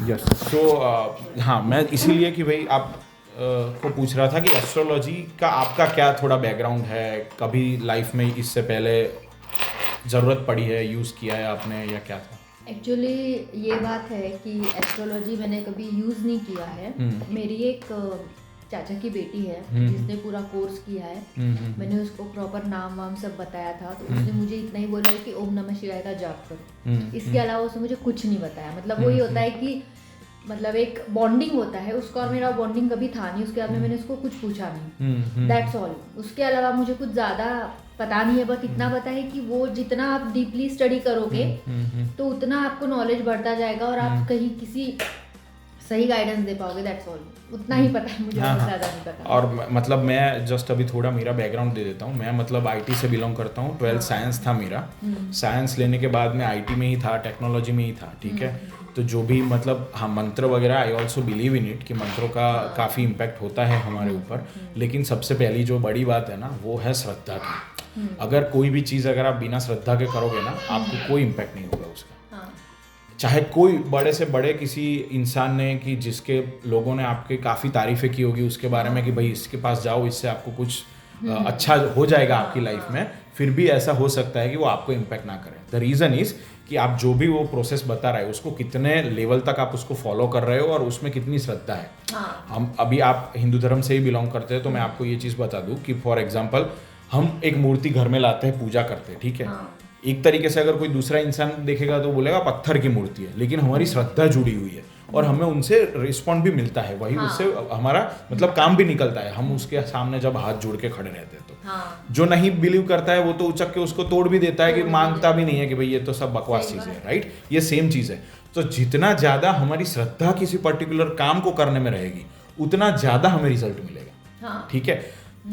Yes so हाँ, मैं इसीलिए कि भाई आप को पूछ रहा था कि एस्ट्रोलॉजी का आपका क्या थोड़ा बैकग्राउंड है, कभी लाइफ में इससे पहले ज़रूरत पड़ी है, यूज़ किया है आपने या क्या था? एक्चुअली ये बात है कि एस्ट्रोलॉजी मैंने कभी यूज़ नहीं किया है। मेरी एक चाचा की बेटी है जिसने पूरा कोर्स किया है। मैंने उसको प्रॉपर नाम वाम सब बताया था, तो उसने मुझे इतना ही बोला है कि ओम नमः शिवाय का जाप करो। इसके अलावा उसने मुझे कुछ नहीं बताया। मतलब वही होता है कि मतलब एक बॉन्डिंग होता है उसका और मेरा बॉन्डिंग कभी था नहीं। उसके बाद में मैंने उसको कुछ पूछा नहीं, दैट्स ऑल। उसके अलावा मुझे कुछ ज़्यादा पता नहीं है। बस इतना पता है कि वो जितना आप डीपली स्टडी करोगे तो उतना आपको नॉलेज बढ़ता जाएगा और आप कहीं किसी सही गाइडेंस दे पाओगे, दैट्स ऑल। उतना ही पता है मुझे, और ज़्यादा नहीं पता। और मतलब मैं जस्ट अभी थोड़ा मेरा बैकग्राउंड दे देता हूँ। मैं मतलब आईटी से बिलोंग करता हूँ। 12th साइंस था मेरा। साइंस लेने के बाद मैं आईटी में ही था, टेक्नोलॉजी में ही था, ठीक है। तो जो भी मतलब हाँ मंत्र वगैरह, I also believe in it कि मंत्रों का काफ़ी इम्पैक्ट होता है हमारे ऊपर। लेकिन सबसे पहली जो बड़ी बात है ना, वो है श्रद्धा की। अगर कोई भी चीज़ अगर आप बिना श्रद्धा के करोगे ना, आपको कोई इम्पैक्ट नहीं होगा उसका। चाहे कोई बड़े से बड़े किसी इंसान ने कि जिसके लोगों ने आपके काफ़ी तारीफ़ें की होगी उसके बारे में कि भाई इसके पास जाओ, इससे आपको कुछ अच्छा हो जाएगा आपकी लाइफ में, फिर भी ऐसा हो सकता है कि वो आपको इम्पैक्ट ना करे। द रीज़न इज़ कि आप जो भी वो प्रोसेस बता रहे हो उसको कितने लेवल तक आप उसको फॉलो कर रहे हो और उसमें कितनी श्रद्धा है। हम अभी आप हिंदू धर्म से ही बिलोंग करते हैं, तो मैं आपको ये चीज़ बता दूँ कि फॉर एग्जाम्पल हम एक मूर्ति घर में लाते हैं, पूजा करते हैं, ठीक है। एक तरीके से अगर कोई दूसरा इंसान देखेगा तो बोलेगा पत्थर की मूर्ति है, लेकिन हमारी श्रद्धा जुड़ी हुई है और हमें उनसे रिस्पॉन्ड भी मिलता है। वही उससे हमारा मतलब काम भी निकलता है। हम उसके सामने जब हाथ जोड़ के खड़े रहते हैं तो जो नहीं बिलीव करता है वो तो उचक के उसको तोड़ भी देता है कि मांगता भी नहीं है कि भाई ये तो सब बकवास चीज़ है, राइट। ये सेम चीज़ है। तो जितना ज़्यादा हमारी श्रद्धा किसी पर्टिकुलर काम को करने में रहेगी उतना ज़्यादा हमें रिजल्ट मिलेगा, ठीक है।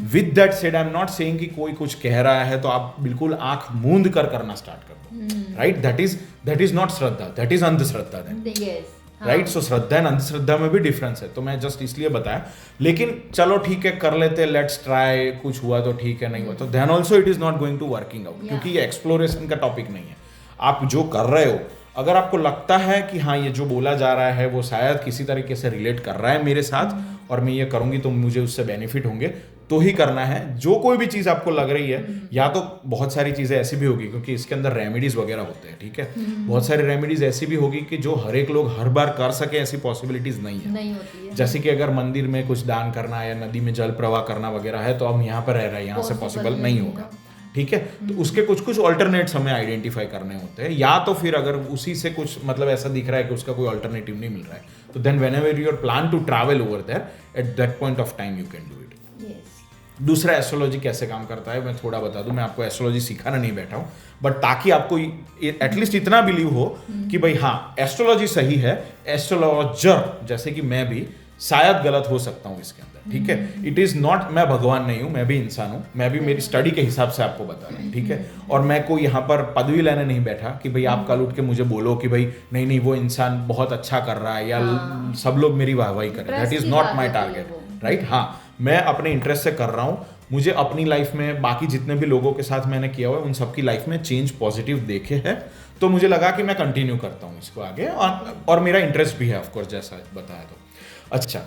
With that said I am not saying कि कोई कुछ कह रहा है तो आप बिल्कुल आंख मूंद कर करना स्टार्ट कर दो, right. That is not shraddha, that is andhashraddha then, right. So shraddha and andhashraddha में भी डिफरेंस है। तो मैं जस्ट इसलिए बताया। लेकिन चलो ठीक है, कर लेते, लेट्स ट्राई, कुछ हुआ तो ठीक है, नहीं हुआ तो then also it is not going to working out, क्योंकि ये एक्सप्लोरेशन का टॉपिक नहीं है। आप जो कर रहे हो, अगर आपको लगता है कि हाँ ये जो बोला जा रहा है वो शायद किसी तरीके से रिलेट कर रहा है मेरे साथ और मैं ये करूँगी तो मुझे उससे बेनिफिट होंगे, तो ही करना है। जो कोई भी चीज़ आपको लग रही है, या तो बहुत सारी चीज़ें ऐसी भी होगी क्योंकि इसके अंदर रेमेडीज़ वगैरह होते हैं, ठीक है। बहुत सारी रेमेडीज़ ऐसी भी होगी कि जो हर एक लोग हर बार कर सके, ऐसी पॉसिबिलिटीज़ नहीं है। जैसे कि अगर मंदिर में कुछ दान करना या नदी में जल प्रवाह करना वगैरह है, तो हम यहाँ पर रह रहे हैं, यहाँ से पॉसिबल नहीं होगा, ठीक है। तो उसके कुछ कुछ ऑल्टरनेट्स हमें आइडेंटिफाई करने होते हैं। या तो फिर अगर उसी से कुछ मतलब ऐसा दिख रहा है कि उसका कोई ऑल्टरनेटिव नहीं मिल रहा है, तो then whenever you are plan to travel over there, at that point of time you can do it. दूसरा, एस्ट्रोलॉजी कैसे काम करता है मैं थोड़ा बता दूं। मैं आपको एस्ट्रोलॉजी सिखाना नहीं बैठा हूं, बट ताकि आपको एटलीस्ट इतना बिलीव हो कि भाई हाँ एस्ट्रोलॉजी सही है। एस्ट्रोलॉजर जैसे कि मैं भी शायद गलत हो सकता हूँ इसके अंदर, ठीक है। इट इज नॉट, मैं भगवान नहीं हूँ, मैं भी इंसान हूँ, मैं भी मेरी स्टडी के हिसाब से आपको बता रहा हूँ, ठीक है। और मैं कोई यहाँ पर पदवी लेने नहीं बैठा कि भाई आप कल उठ के मुझे बोलो कि भाई नहीं नहीं वो इंसान बहुत अच्छा कर रहा है या सब लोग मेरी वाहवाही करें। That is not my target, right. हाँ, मैं अपने इंटरेस्ट से कर रहा हूँ। मुझे अपनी लाइफ में बाकी जितने भी लोगों के साथ मैंने किया हुआ है उन सबकी लाइफ में चेंज पॉजिटिव देखे हैं, तो मुझे लगा कि मैं कंटिन्यू करता हूँ इसको आगे। और मेरा इंटरेस्ट भी है ऑफकोर्स, जैसा बताया। तो अच्छा,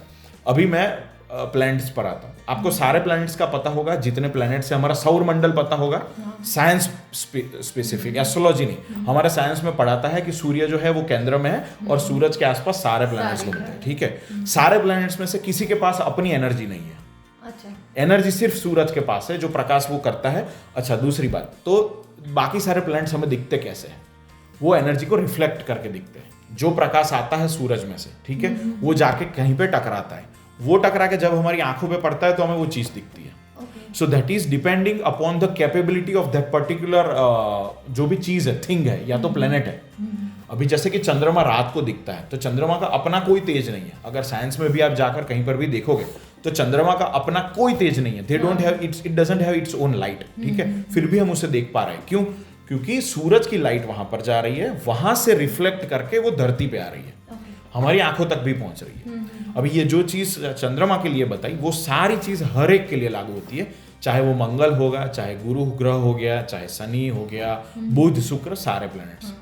अभी मैं प्लैनेट्स पर आता हूँ। आपको सारे प्लैनेट्स का पता होगा, जितने प्लैनेट्स हैं। हमारा सौर मंडल पता होगा, साइंस स्पेसिफिक, एस्ट्रोलॉजी नहीं। हमारा साइंस में पढ़ाता है कि सूर्य जो है वो केंद्र में है और सूरज के आसपास सारे प्लैनेट्स घूमते हैं, ठीक है। सारे प्लैनेट्स में से किसी के पास अपनी एनर्जी नहीं है। एनर्जी सिर्फ सूरज के पास है, जो प्रकाश वो करता है। अच्छा, दूसरी बात, तो बाकी सारे प्लैनेट्स हमें दिखते कैसे हैं? वो एनर्जी को रिफ्लेक्ट करके दिखते हैं। जो प्रकाश आता है सूरज में से, ठीक है, वो जाके कहीं पे टकराता है। वो टकरा के जब हमारी आंखों पे पड़ता है तो हमें वो चीज दिखती है। So that is depending upon the capability of that particular जो भी चीज है, थिंग है या तो प्लेनेट है। अभी जैसे कि चंद्रमा रात को दिखता है, तो चंद्रमा का अपना कोई तेज नहीं है। अगर साइंस में भी आप जाकर कहीं पर भी देखोगे तो चंद्रमा का अपना कोई तेज नहीं है। They don't have it's, it doesn't have its own light, ठीक है। फिर भी हम उसे देख पा रहे हैं, क्यों? क्योंकि सूरज की लाइट वहां पर जा रही है, वहां से रिफ्लेक्ट करके वो धरती पे आ रही है, हमारी आंखों तक भी पहुंच रही है। अभी ये जो चीज चंद्रमा के लिए बताई, वो सारी चीज हर एक के लिए लागू होती है। चाहे वो मंगल होगा, चाहे गुरु ग्रह हो गया, चाहे शनि हो गया, बुध शुक्र, सारे प्लैनेट्स,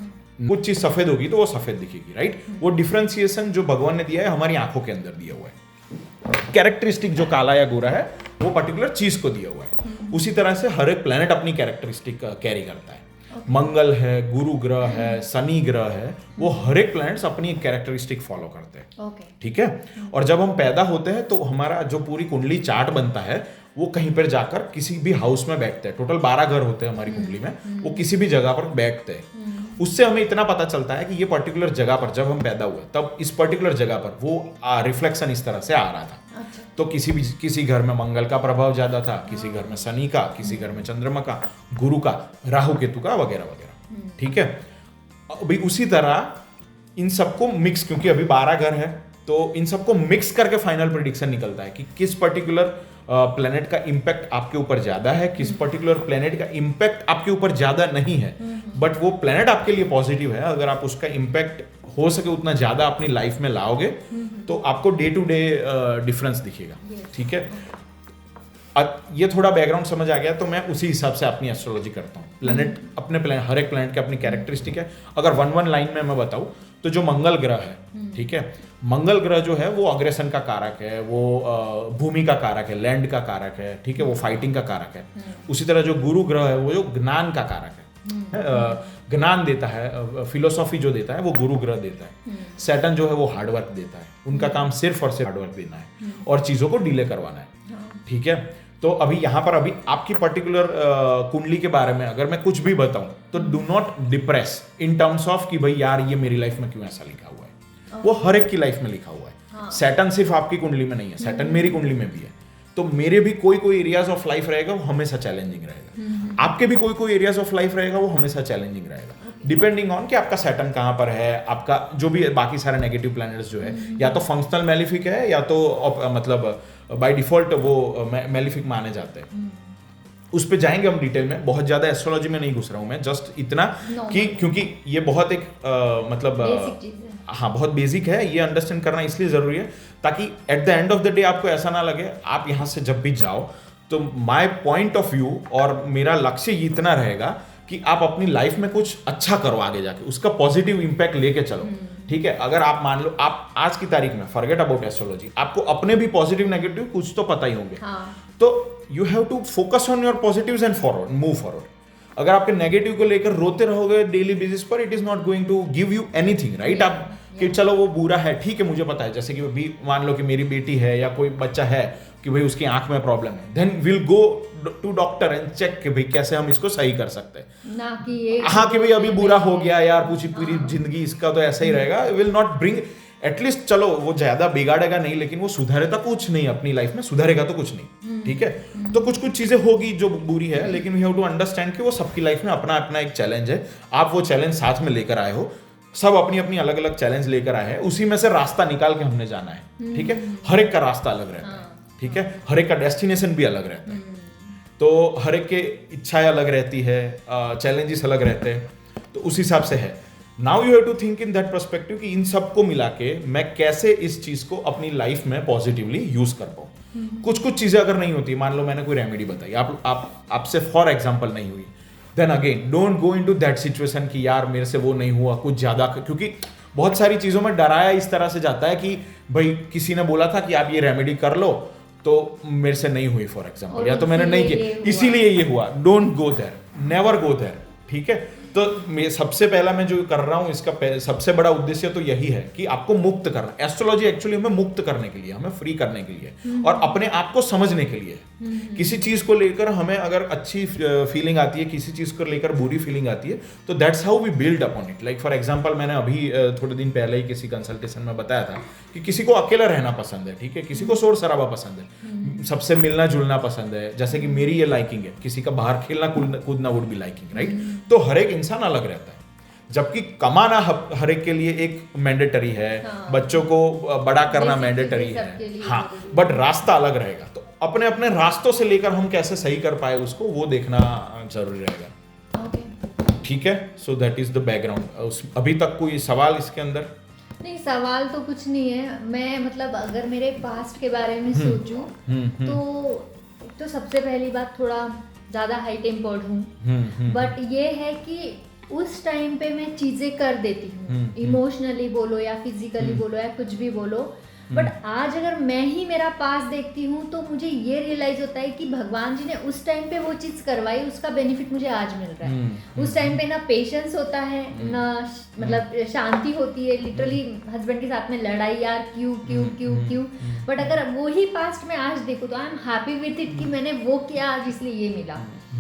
कुछ चीज सफेद होगी तो वो सफेद दिखेगी, राइट। वो डिफरेंशिएशन जो भगवान ने दिया है हमारी आंखों के अंदर दिया हुआ है। कैरेक्टरिस्टिक जो काला या गोरा है वो पर्टिकुलर चीज को दिया हुआ है। उसी तरह से हर एक प्लेनेट अपनी कैरेक्टरिस्टिक कैरी करता है। मंगल है, गुरु ग्रह है, शनि ग्रह है, वो हर एक प्लैनेट्स अपनी एक कैरेक्टरिस्टिक फॉलो करते हैं। ठीक है। और जब हम पैदा होते हैं तो हमारा जो पूरी कुंडली चार्ट बनता है वो कहीं पर जाकर किसी भी हाउस में बैठते हैं। टोटल 12 घर होते हैं हमारी कुंडली में, वो किसी भी जगह पर बैठते हैं। उससे हमें इतना पता चलता है कि ये पर्टिकुलर जगह पर जब हम पैदा हुए तब इस पर्टिकुलर जगह पर वो रिफ्लेक्शन इस तरह से आ रहा था। तो किसी घर में मंगल का प्रभाव ज्यादा था, किसी घर में शनि का, किसी घर में चंद्रमा का, गुरु का, राहु केतु का, वगैरह वगैरह। ठीक है। अभी उसी तरह इन सबको मिक्स, क्योंकि अभी 12 घर है तो इन सबको मिक्स करके फाइनल प्रेडिक्शन निकलता है कि किस पर्टिकुलर प्लेनेट का इम्पैक्ट आपके ऊपर ज्यादा है, किस पर्टिकुलर प्लेनेट का इम्पैक्ट आपके ऊपर ज्यादा नहीं है, बट वो प्लेनेट आपके लिए पॉजिटिव है। अगर आप उसका इम्पैक्ट हो सके उतना ज्यादा अपनी लाइफ में लाओगे तो आपको डे टू डे डिफरेंस दिखेगा। ठीक है। ये थोड़ा बैकग्राउंड समझ आ गया तो मैं उसी हिसाब से अपनी एस्ट्रोलॉजी करता हूँ। प्लेनेट हर एक प्लेनेट की अपनी कैरेक्टरिस्टिक है। अगर वन लाइन में मैं बताऊँ तो जो मंगल ग्रह है, ठीक है, मंगल ग्रह जो है वो अग्रेशन का कारक है, वो भूमि का कारक है, लैंड का कारक है, ठीक है, वो फाइटिंग का कारक है। उसी तरह जो गुरु ग्रह है वो जो ज्ञान का कारक है, ज्ञान देता है, फिलोसॉफी जो देता है वो गुरु ग्रह देता है। सैटर्न जो है वो हार्डवर्क देता है, उनका काम सिर्फ और सिर्फ हार्डवर्क देना है और चीजों को डिले करवाना है। ठीक है। तो अभी यहाँ पर अभी आपकी पर्टिकुलर कुंडली के बारे में अगर मैं कुछ भी बताऊं तो do not depress in terms of कि भाई यार ये मेरी लाइफ में क्यों ऐसा लिखा हुआ है। वो हर एक की लाइफ में लिखा हुआ है। सैटर्न सिर्फ आपकी कुंडली में नहीं है, सैटर्न मेरी कुंडली में भी है। तो मेरे भी कोई एरियाज ऑफ लाइफ रहेगा वो हमेशा चैलेंजिंग रहेगा, आपके भी कोई एरियाज ऑफ लाइफ रहेगा वो हमेशा चैलेंजिंग रहेगा, डिपेंडिंग ऑन कि आपका सैटर्न कहाँ पर है, आपका जो भी बाकी सारे नेगेटिव प्लैनेट्स जो है या तो फंक्शनल मैलिफिक है या तो मतलब बाय डिफॉल्ट वो मैलिफिक माने जाते हैं। उस पे जाएंगे हम डिटेल में, बहुत ज्यादा एस्ट्रोलॉजी में नहीं घुस रहा हूं मैं, जस्ट इतना कि क्योंकि ये बहुत एक मतलब हाँ बहुत बेसिक है, ये अंडरस्टैंड करना इसलिए जरूरी है ताकि at the end of the day आपको ऐसा ना लगे आप यहाँ से जब भी जाओ तो माय पॉइंट ऑफ व्यू और मेरा लक्ष्य इतना रहेगा कि आप अपनी लाइफ में कुछ अच्छा करो, आगे जाके उसका पॉजिटिव इंपैक्ट लेके चलो। ठीक है। अगर आप मान लो आप आज की तारीख में फॉरगेट अबाउट एस्ट्रोलॉजी, आपको अपने भी पॉजिटिव नेगेटिव कुछ तो पता ही होंगे। तो you have to focus on your positives and forward, move forward. अगर आपके नेगेटिव को लेकर रोते रहोगे डेली बेसिस पर, it is not going to give you anything, right. आप कि चलो वो बुरा है, ठीक है, मुझे पता है, जैसे कि भी मान लो कि मेरी बेटी है या कोई बच्चा है कि भाई उसकी आंख में प्रॉब्लम है, then will go to doctor and check कि भाई कैसे हम इसको सही कर सकते हैं, ना कि हाँ कि भाई अभी बुरा हो गया यार पूरी जिंदगी इसका तो ऐसा ही रहेगा। विल नॉट ब्रिंग एटलीस्ट, चलो वो ज्यादा बिगाड़ेगा नहीं लेकिन वो सुधारेगा कुछ नहीं अपनी लाइफ में, सुधारेगा तो कुछ नहीं। ठीक है। तो कुछ चीजें होगी जो बुरी है, लेकिन वी हैव टू अंडरस्टैंड कि वो सबकी लाइफ में अपना अपना एक चैलेंज है। आप वो चैलेंज साथ में लेकर आए हो, सब अपनी अपनी अलग अलग चैलेंज लेकर आए हैं, उसी में से रास्ता निकाल के हमने जाना है। ठीक है। हर एक का रास्ता अलग रहता है। ठीक है। हर एक का डेस्टिनेशन भी अलग रहता है, तो हर एक के इच्छाएं अलग रहती है, चैलेंजेस अलग रहते हैं, तो उस हिसाब से है। Now you have to think in that perspective कि इन सबको मिला के मैं कैसे इस चीज को अपनी लाइफ में पॉजिटिवली यूज कर पाऊं। कुछ चीजें अगर नहीं होती, मान लो मैंने कोई रेमेडी बताई, आपसे फॉर एग्जांपल नहीं हुई, then again don't go into that situation कि यार मेरे से वो नहीं हुआ कुछ ज्यादा, क्योंकि बहुत सारी चीजों में डराया इस तरह से जाता है कि भाई किसी ने बोला था कि आप ये रेमेडी कर लो तो मेरे से नहीं हुई फॉर एग्जांपल, या तो मैंने नहीं किया इसीलिए ये हुआ। Don't go there, never go there. ठीक है। तो सबसे पहला मैं जो कर रहा हूं इसका सबसे बड़ा उद्देश्य तो यही है कि आपको मुक्त करना। एस्ट्रोलॉजी एक्चुअली हमें मुक्त करने के लिए, हमें फ्री करने के लिए और अपने आप को समझने के लिए। किसी चीज को लेकर हमें अगर अच्छी फीलिंग आती है, किसी चीज को लेकर बुरी फीलिंग आती है, तो that's how we build upon it. Like for example मैंने अभी थोड़े दिन पहले ही किसी कंसल्टेशन में बताया था कि किसी को अकेला रहना पसंद है, ठीक है, किसी को शोर शराबा पसंद है, सबसे मिलना जुलना पसंद है, जैसे कि मेरी ये लाइकिंग है, किसी का बाहर खेलना कूदना वुड बी लाइकिंग, राइट। तो हर एक इंसान अलग रहता है, जबकि कमाना हर एक के लिए एक मैंडेटरी है। हाँ। बच्चों को बड़ा करना मैंडेटरी है, हाँ, बट रास्ता अलग रहेगा। तो अपने अपने रास्तों से लेकर हम कैसे सही कर पाए उसको, वो देखना जरूरी रहेगा। ठीक है। So that is the background. अभी तक कोई सवाल इसके अंदर? नहीं, सवाल तो कुछ नहीं है। मैं मतलब अगर मेरे पास्ट के बारे में सोचूं तो सबसे पहली बात थोड़ा ज़्यादा हाई टेम्पर्ड हूँ, बट ये है कि उस टाइम पे मैं चीजें कर देती हूँ, इमोशनली बोलो या फिजिकली बोलो या कुछ भी बोलो, बट आज अगर मैं ही मेरा पास देखती हूँ तो मुझे ये रियलाइज होता है कि भगवान जी ने उस टाइम पे वो चीज करवाई, उसका बेनिफिट मुझे आज मिल रहा है। उस टाइम पे ना पेशेंस होता है, ना मतलब शांति होती है, लिटरली हस्बैंड के साथ में लड़ाई, यार क्यों क्यों क्यों क्यों, बट अगर वो ही पास्ट में आज देखो तो I am happy with it कि मैंने वो किया आज, इसलिए ये मिला।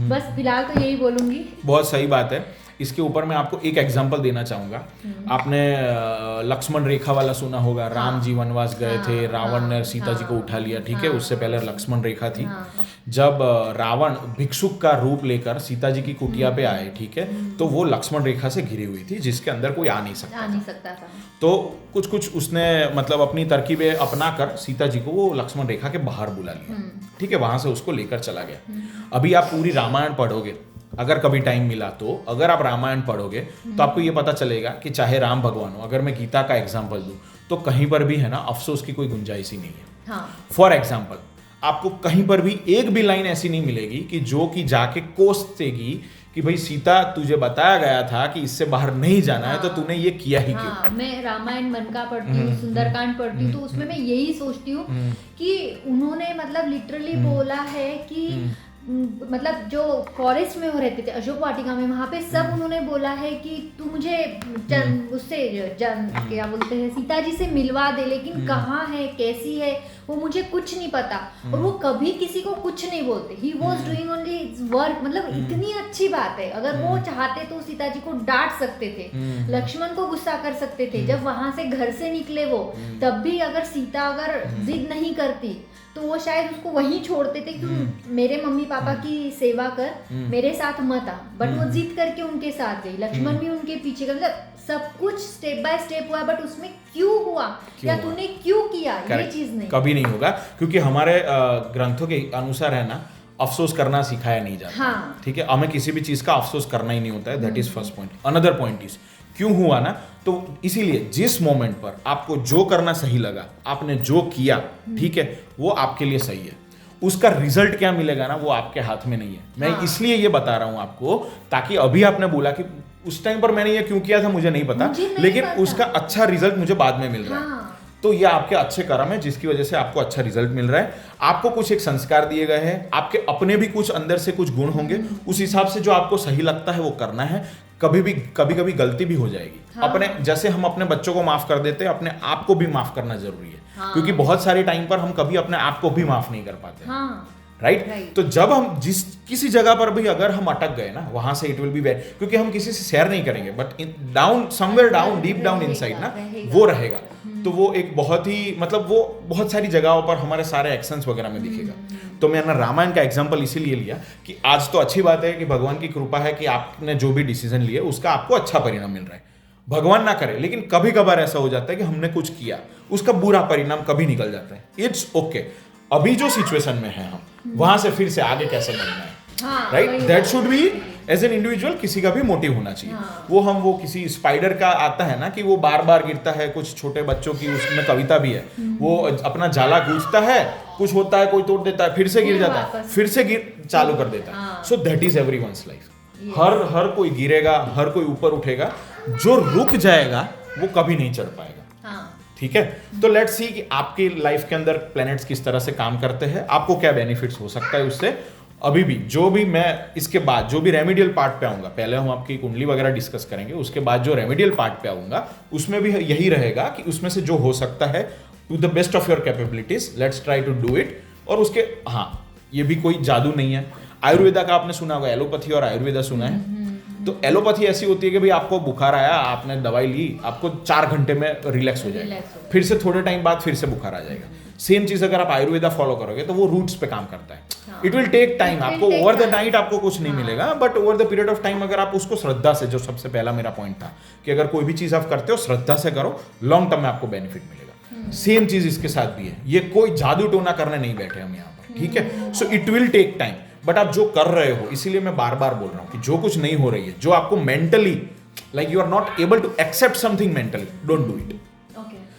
बस फिलहाल तो यही बोलूंगी। बहुत सही बात है। इसके ऊपर मैं आपको एक एग्जांपल देना चाहूँगा। आपने लक्ष्मण रेखा वाला सुना होगा, राम जी वनवास गए थे, रावण ने सीता जी को उठा लिया, ठीक है, उससे पहले लक्ष्मण रेखा थी। जब रावण भिक्षुक का रूप लेकर सीता जी की कुटिया पे आए, ठीक है, तो वो लक्ष्मण रेखा से घिरी हुई थी, जिसके अंदर कोई आ नहीं सकता था। तो कुछ कुछ उसने मतलब अपनी तरकीबें अपना कर सीता जी को वो लक्ष्मण रेखा के बाहर बुला लिया, ठीक है, वहां से उसको लेकर चला गया। अभी आप पूरी रामायण पढ़ोगे, अगर कभी टाइम मिला तो, अगर आप रामायण पढ़ोगे तो आपको ये पता चलेगा कि चाहे राम भगवान हो, अगर मैं गीता का एग्जांपल दूं तो कहीं पर भी है ना अफसोस की कोई गुंजाइश ही नहीं है। फॉर एग्जांपल, आपको कहीं पर भी एक भी लाइन ऐसी नहीं मिलेगी कि जो कि जाके कोसतेगी कि भाई सीता तुझे बताया गया था कि इससे बाहर नहीं जाना है, तो तूने ये किया ही क्यों। मैं रामायण मन का पढ़ती हूँ, सुंदरकांड पढ़ती हूँ, तो उसमें मैं यही सोचती हूँ कि उन्होंने मतलब लिटरली बोला है कि मतलब जो फॉरेस्ट में वो रहते थे, अशोक वाटिका में, वहां पे सब उन्होंने बोला है कि तू मुझे उससे क्या बोलते हैं सीता जी से मिलवा दे, लेकिन कहाँ है, कैसी है, वो मुझे कुछ नहीं पता। और वो कभी किसी को कुछ नहीं बोलते, he was doing only work. मतलब इतनी अच्छी बात है, अगर वो चाहते तो सीता जी को डांट सकते थे, लक्ष्मण को गुस्सा कर सकते थे। जब वहां से घर से निकले वो, तब भी अगर सीता अगर जिद नहीं करती तो वो शायद उसको वहीं छोड़ते थे कि मेरे मम्मी पापा की सेवा कर, मेरे साथ मत आ। बट वो जिद करके उनके साथ गई, लक्ष्मण भी उनके पीछे गए। मतलब सब कुछ स्टेप बाय स्टेप हुआ, बट उसमें क्यों हुआ, या तूने क्यों किया, ये चीज नहीं कभी नहीं होगा, क्योंकि हमारे ग्रंथों के अनुसार है ना, अफसोस करना सिखाया नहीं जाता। ठीक है, हमें किसी भी चीज का अफसोस करना ही नहीं होता है। That is first point. Another point is क्यों हुआ ना, तो इसीलिए जिस मोमेंट पर आपको जो करना सही लगा, आपने जो किया, ठीक है, वो आपके लिए सही है। उसका रिजल्ट क्या मिलेगा ना, वो आपके हाथ में नहीं है। मैं इसलिए ये बता रहा हूं आपको, ताकि अभी आपने बोला कि उस टाइम पर मैंने ये क्यों किया था मुझे नहीं पता, लेकिन उसका अच्छा रिजल्ट मुझे बाद में मिल रहा है। तो ये आपके अच्छे कर्म है, जिसकी वजह से आपको अच्छा रिजल्ट मिल रहा है। आपको कुछ एक संस्कार दिए गए हैं, आपके अपने भी कुछ अंदर से कुछ गुण होंगे, उस हिसाब से जो आपको सही लगता है वो करना है। कभी कभी गलती भी हो जाएगी। अपने जैसे हम अपने बच्चों को माफ कर देते हैं, अपने आप को भी माफ करना जरूरी है। क्योंकि बहुत सारे टाइम पर हम कभी अपने आप को भी माफ नहीं कर पाते। राइट? तो जब हम किसी जगह पर भी अगर हम अटक गए ना, वहां से इट विल बी वेरी, क्योंकि हम किसी से शेयर नहीं करेंगे, but down somewhere down deep down inside ना वो रहेगा। तो वो एक बहुत ही मतलब वो बहुत सारी जगहों पर हमारे सारे एक्शंस वगैरह में दिखेगा। तो मैंने रामायण का एग्जांपल इसीलिए लिया कि आज तो अच्छी बात है कि भगवान की कृपा है कि आपने जो भी डिसीजन लिए उसका आपको अच्छा परिणाम मिल रहा है। भगवान ना करे, लेकिन कभी कभार ऐसा हो जाता है कि हमने कुछ किया, उसका बुरा परिणाम कभी निकल जाता है। It's okay. अभी जो सिचुएशन में है हम, वहां से फिर से आगे कैसे बढ़ना है, right? That should be as an individual, किसी का भी मोटिव होना चाहिए। वो किसी स्पाइडर का आता है ना कि वो बार बार गिरता है, कुछ छोटे बच्चों की उसमें कविता भी है, वो अपना जाला गूंजता है, कुछ होता है, कोई तोड़ देता है, फिर से गिर जाता है, फिर से गिर चालू कर देता है। So that is everyone's life. हर कोई गिरेगा, हर कोई ऊपर उठेगा, जो रुक जाएगा वो कभी नहीं चढ़ पाएगा। ठीक है, तो लेट्स सी कि आपकी लाइफ के अंदर प्लैनेट्स किस तरह से काम करते हैं, आपको क्या बेनिफिट्स हो सकता है उससे। अभी भी जो भी मैं इसके बाद जो भी रेमेडियल पार्ट पे आऊंगा, पहले हम आपकी कुंडली वगैरह डिस्कस करेंगे, उसके बाद जो रेमेडियल पार्ट पे आऊंगा उसमें भी यही रहेगा कि उसमें से जो हो सकता है to the best of your capabilities let's try to do it. और उसके ये भी कोई जादू नहीं है। आयुर्वेदा का आपने सुना होगा, एलोपैथी और आयुर्वेदा सुना है। तो एलोपैथी ऐसी होती है कि भाई आपको बुखार आया, आपने दवाई ली, आपको 4 घंटे में रिलैक्स हो जाएगा, फिर से थोड़े टाइम बाद फिर से बुखार आ जाएगा। सेम चीज अगर आप आयुर्वेदा फॉलो करोगे तो वो रूट्स पे काम करता है। इट विल टेक टाइम, आपको ओवर द नाइट आपको कुछ नहीं मिलेगा, but over the period of time अगर आप उसको श्रद्धा से, जो सबसे पहला मेरा पॉइंट था कि अगर कोई भी चीज आप करते हो श्रद्धा से करो, लॉन्ग टर्म में आपको बेनिफिट मिलेगा। सेम चीज इसके साथ भी है, ये कोई जादू टोना करने नहीं बैठे हम यहाँ पर, ठीक है। So it will take time, but आप जो कर रहे हो, इसीलिए मैं बार बार बोल रहा हूं कि जो कुछ नहीं हो रही है, जो आपको mentally like you are not able to accept something mentally, don't do it.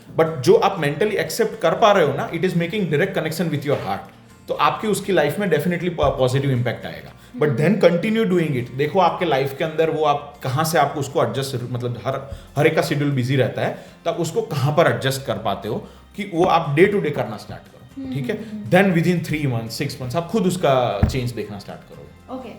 But जो आप मेंटली एक्सेप्ट कर पा रहे हो ना, it is making direct connection with your heart, तो आपकी उसकी लाइफ में डेफिनेटली पॉजिटिव इंपैक्ट आएगा। But then continue doing it. देखो आपके लाइफ के अंदर वो आप कहाँ से आप उसको एडजस्ट, मतलब हर एक का शेड्यूल बिजी रहता है, तब उसको कहाँ पर एडजस्ट कर पाते हो कि वो आप डे टू डे करना स्टार्ट करो, ठीक है। Then within 3 months 6 months आप खुद उसका चेंज देखना स्टार्ट करोगे। ओके,